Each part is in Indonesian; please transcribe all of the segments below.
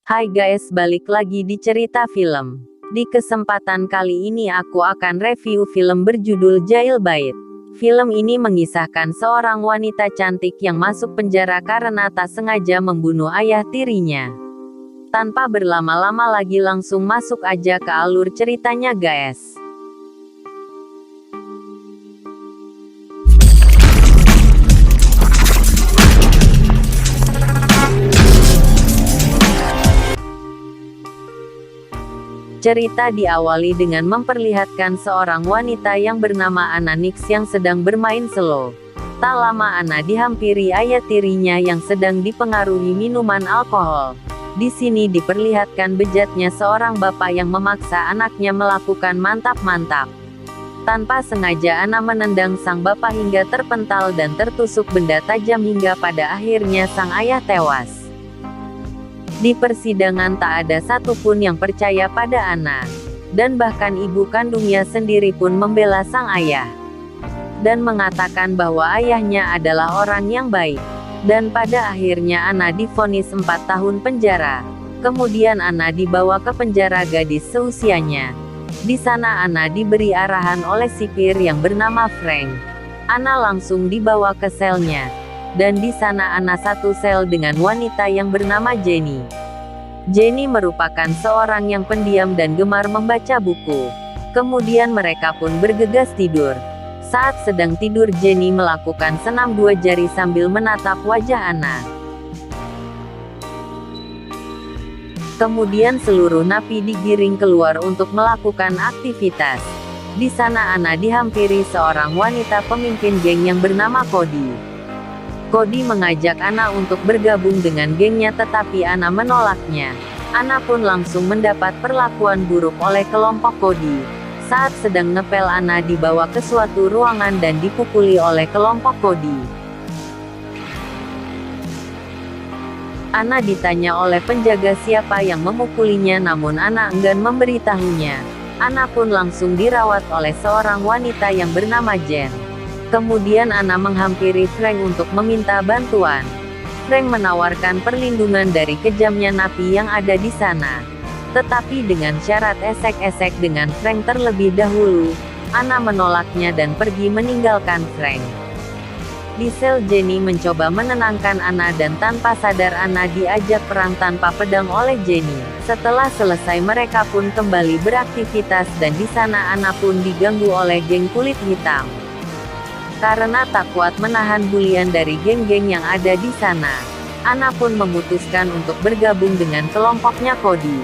Hai guys, balik lagi di cerita film. Di kesempatan kali ini aku akan review film berjudul Jailbait. Film ini mengisahkan seorang wanita cantik yang masuk penjara karena tak sengaja membunuh ayah tirinya. Tanpa berlama-lama lagi langsung masuk aja ke alur ceritanya guys. Cerita diawali dengan memperlihatkan seorang wanita yang bernama Anna Nix yang sedang bermain selo. Tak lama Anna dihampiri ayah tirinya yang sedang dipengaruhi minuman alkohol. Di sini diperlihatkan bejatnya seorang bapak yang memaksa anaknya melakukan mantap-mantap. Tanpa sengaja Anna menendang sang bapak hingga terpental dan tertusuk benda tajam hingga pada akhirnya sang ayah tewas. Di persidangan tak ada satupun yang percaya pada Anna. Dan bahkan ibu kandungnya sendiri pun membela sang ayah. Dan mengatakan bahwa ayahnya adalah orang yang baik. Dan pada akhirnya Anna divonis 4 tahun penjara. Kemudian Anna dibawa ke penjara gadis seusianya. Di sana Anna diberi arahan oleh sipir yang bernama Frank. Anna langsung dibawa ke selnya. Dan di sana Anna satu sel dengan wanita yang bernama Jenny. Jenny merupakan seorang yang pendiam dan gemar membaca buku. Kemudian mereka pun bergegas tidur. Saat sedang tidur Jenny melakukan senam 2 jari sambil menatap wajah Anna. Kemudian seluruh napi digiring keluar untuk melakukan aktivitas. Di sana Anna dihampiri seorang wanita pemimpin geng yang bernama Cody. Cody mengajak Anna untuk bergabung dengan gengnya tetapi Anna menolaknya. Anna pun langsung mendapat perlakuan buruk oleh kelompok Cody. Saat sedang ngepel Anna dibawa ke suatu ruangan dan dipukuli oleh kelompok Cody. Anna ditanya oleh penjaga siapa yang memukulinya namun Anna enggan memberitahunya. Anna pun langsung dirawat oleh seorang wanita yang bernama Jen. Kemudian Anna menghampiri Frank untuk meminta bantuan. Frank menawarkan perlindungan dari kejamnya napi yang ada di sana. Tetapi dengan syarat esek-esek dengan Frank terlebih dahulu, Anna menolaknya dan pergi meninggalkan Frank. Di sel Jenny mencoba menenangkan Anna dan tanpa sadar Anna diajak perang tanpa pedang oleh Jenny. Setelah selesai mereka pun kembali beraktivitas dan di sana Anna pun diganggu oleh geng kulit hitam. Karena tak kuat menahan bulian dari geng-geng yang ada di sana, Anna pun memutuskan untuk bergabung dengan kelompoknya Cody.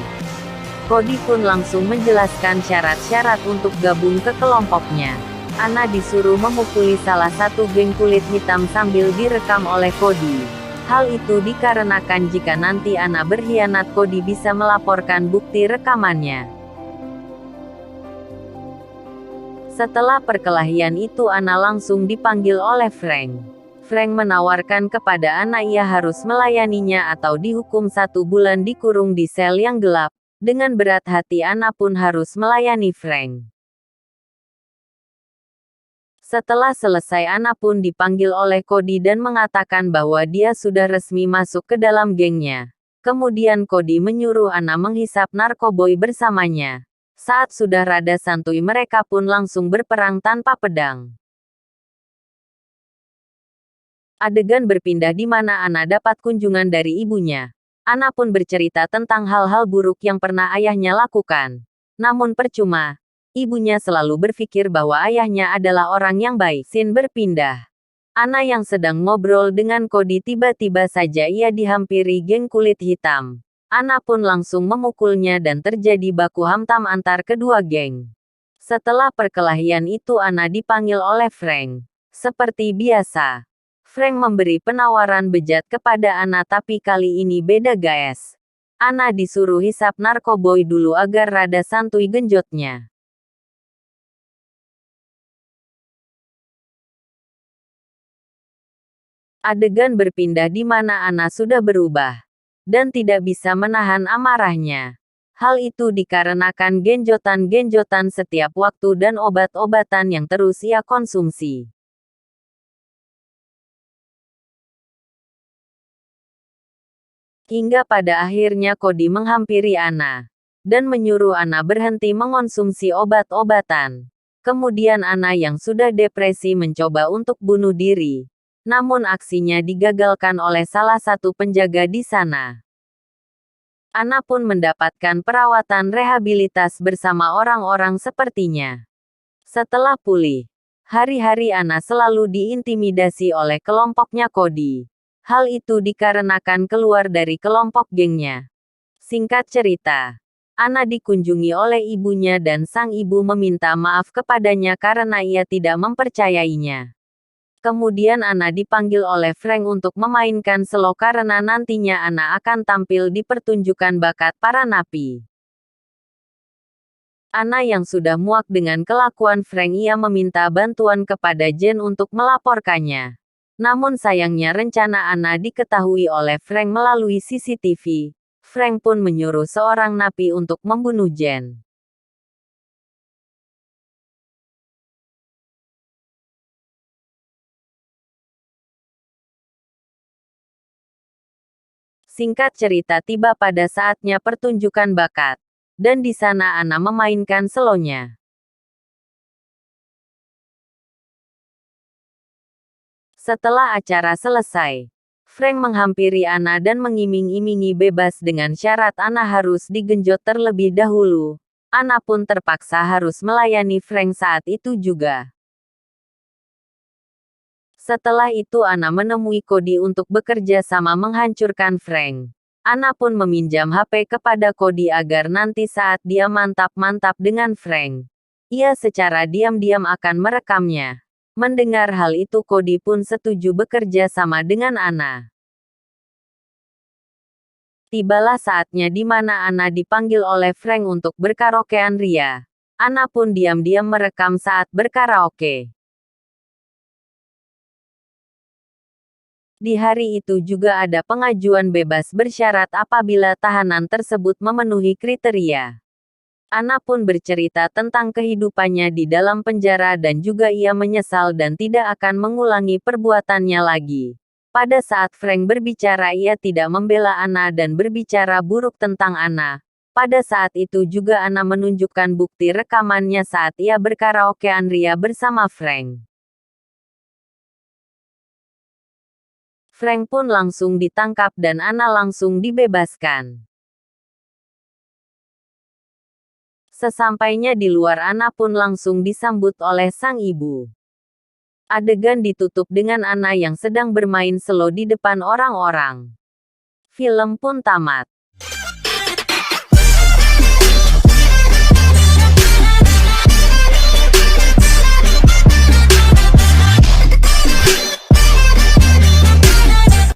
Cody pun langsung menjelaskan syarat-syarat untuk gabung ke kelompoknya. Anna disuruh memukuli salah satu geng kulit hitam sambil direkam oleh Cody. Hal itu dikarenakan jika nanti Anna berkhianat Cody bisa melaporkan bukti rekamannya. Setelah perkelahian itu Anna langsung dipanggil oleh Frank. Frank menawarkan kepada Anna ia harus melayaninya atau dihukum 1 bulan dikurung di sel yang gelap. Dengan berat hati Anna pun harus melayani Frank. Setelah selesai Anna pun dipanggil oleh Cody dan mengatakan bahwa dia sudah resmi masuk ke dalam gengnya. Kemudian Cody menyuruh Anna menghisap narkoboy bersamanya. Saat sudah rada santuy mereka pun langsung berperang tanpa pedang. Adegan berpindah di mana Anna dapat kunjungan dari ibunya. Anna pun bercerita tentang hal-hal buruk yang pernah ayahnya lakukan. Namun percuma. Ibunya selalu berpikir bahwa ayahnya adalah orang yang baik. Scene berpindah. Anna yang sedang ngobrol dengan Cody tiba-tiba saja ia dihampiri geng kulit hitam. Anna pun langsung memukulnya dan terjadi baku hantam antar kedua geng. Setelah perkelahian itu Anna dipanggil oleh Frank. Seperti biasa, Frank memberi penawaran bejat kepada Anna tapi kali ini beda guys. Anna disuruh hisap narkoboy dulu agar rada santuy genjotnya. Adegan berpindah di mana Anna sudah berubah dan tidak bisa menahan amarahnya. Hal itu dikarenakan genjotan-genjotan setiap waktu dan obat-obatan yang terus ia konsumsi. Hingga pada akhirnya Cody menghampiri Anna dan menyuruh Anna berhenti mengonsumsi obat-obatan. Kemudian Anna yang sudah depresi mencoba untuk bunuh diri. Namun aksinya digagalkan oleh salah satu penjaga di sana. Anna pun mendapatkan perawatan rehabilitas bersama orang-orang sepertinya. Setelah pulih, hari-hari Anna selalu diintimidasi oleh kelompoknya Cody. Hal itu dikarenakan keluar dari kelompok gengnya. Singkat cerita, Anna dikunjungi oleh ibunya dan sang ibu meminta maaf kepadanya karena ia tidak mempercayainya. Kemudian Anna dipanggil oleh Frank untuk memainkan selo karena nantinya Anna akan tampil di pertunjukan bakat para napi. Anna yang sudah muak dengan kelakuan Frank, ia meminta bantuan kepada Jen untuk melaporkannya. Namun sayangnya rencana Anna diketahui oleh Frank melalui CCTV. Frank pun menyuruh seorang napi untuk membunuh Jen. Singkat cerita, tiba pada saatnya pertunjukan bakat. Dan di sana Anna memainkan selonya. Setelah acara selesai, Frank menghampiri Anna dan mengiming-imingi bebas dengan syarat Anna harus digenjot terlebih dahulu. Anna pun terpaksa harus melayani Frank saat itu juga. Setelah itu Anna menemui Cody untuk bekerja sama menghancurkan Frank. Anna pun meminjam HP kepada Cody agar nanti saat dia mantap-mantap dengan Frank, ia secara diam-diam akan merekamnya. Mendengar hal itu Cody pun setuju bekerja sama dengan Anna. Tibalah saatnya di mana Anna dipanggil oleh Frank untuk berkaraokean ria. Anna pun diam-diam merekam saat berkaraoke. Di hari itu juga ada pengajuan bebas bersyarat apabila tahanan tersebut memenuhi kriteria. Anna pun bercerita tentang kehidupannya di dalam penjara dan juga ia menyesal dan tidak akan mengulangi perbuatannya lagi. Pada saat Frank berbicara, ia tidak membela Anna dan berbicara buruk tentang Anna. Pada saat itu juga Anna menunjukkan bukti rekamannya saat ia berkaraokean ria bersama Frank. Frank pun langsung ditangkap dan Anna langsung dibebaskan. Sesampainya di luar Anna pun langsung disambut oleh sang ibu. Adegan ditutup dengan Anna yang sedang bermain selo di depan orang-orang. Film pun tamat.